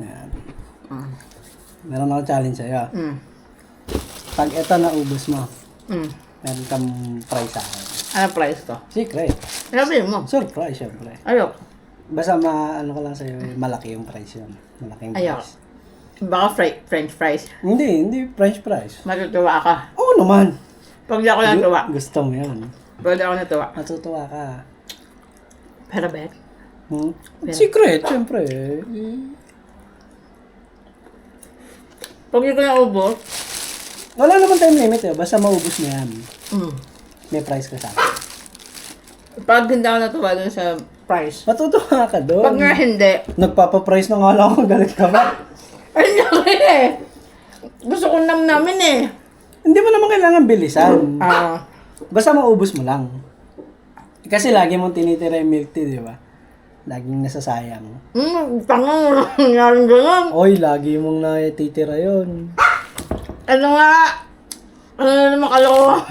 Yan. Meron ako challenge sa'yo. Pag ito naubos mo, meron kang prize sa akin. Ano price to? Secret. Sabihin mo. Surprise, syempre. Ayok. Basta ano ko lang sa'yo, malaki yung price yun. Malaking Ayok. price. Baka french fries. Hindi French fries. Matutuwa ka. Oo naman. Pag di ako natuwa. Gusto mo yan. Pag di ako natuwa. Matutuwa ka. Pero bet. Secret, syempre. Pag di ko naubos. Wala naman time limit eh. Basta maubos mo yan. May price ka sa akin. Pag hindi ako natuwa dun sa price. Matutuwa ka doon. Pag nga hindi. Nagpapaprice na nga lang ako. Galit ka ba? Ay, nakin eh. Gusto ko namin eh. Hindi mo naman kailangan bilisan. Ah. Basta maubos mo lang. Kasi lagi mong tinitira yung milk tea, di ba? Laging nasasayang. Tangang nangyari ganun. Oy, lagi mong natitira yun. Ano nga? Ano na naman kalokohan?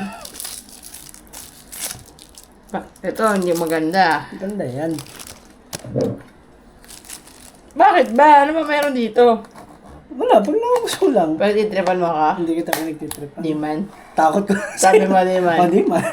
Ito, hindi maganda. Ganda yan. Bakit ba? Ano ba meron dito? Wala, pag naubos mo lang. Pwede itripan mo ka? Hindi kita pinagtitripan. Di man. Takot ko. Sabi mo, di man. Oh, di man.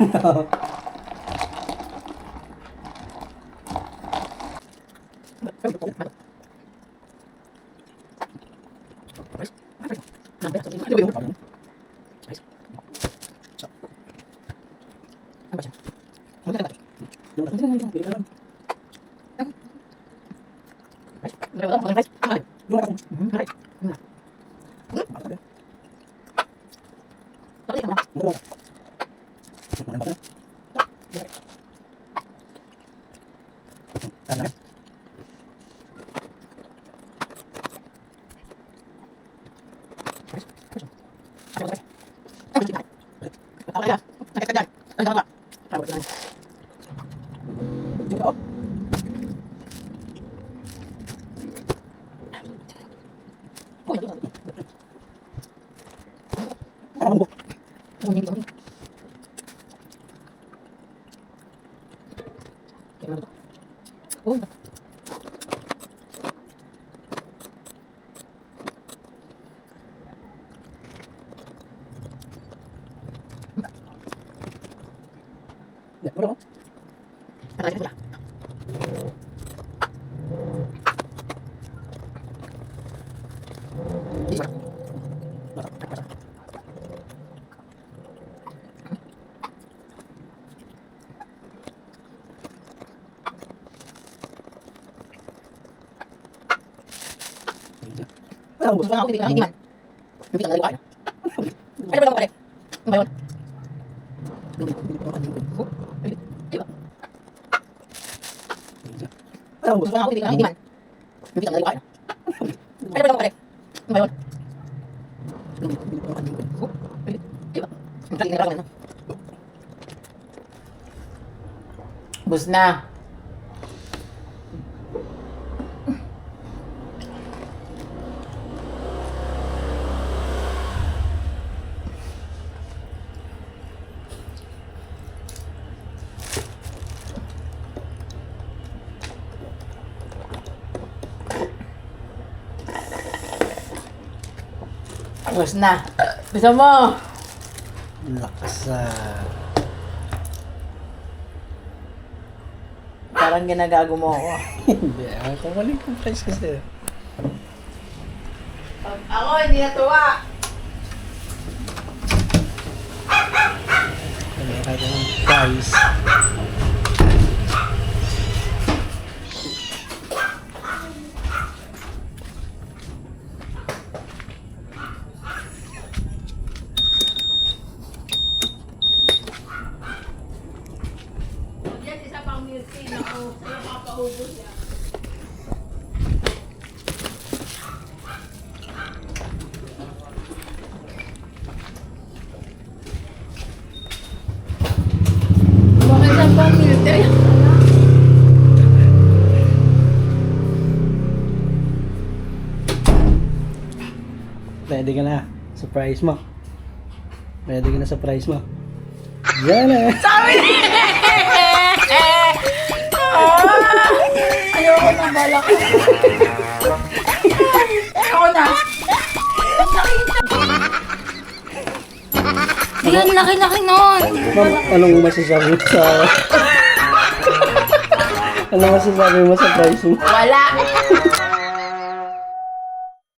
Gusto nga ako titignan, hindi man. Yung pitang nalikuan. Ano ba lang pare? Ano ba yun? Gusto nga ako titignan, hindi man. Yung pitang nalikuan. Ano ba lang pare? Ano ba yun? Bus na. Bus na. Bisa mo. Lakas Parang ginagago mo ako. Hindi, ako mali kong price kasi. Pag ako hindi natuwa. Ano kaya ng price? Yan, isa pang milk tea na ako. Kaya papaubos yan. Bakit isa pang milk tea? Pwede ka na. Surprise mo. Pwede ka na surprise mo. Yan eh. Sabi niya! Ayoko na balak. Yan, laki-laki nun. Ma'am, anong masasabi mo sa... anong masasabi mo sa pricing? Wala.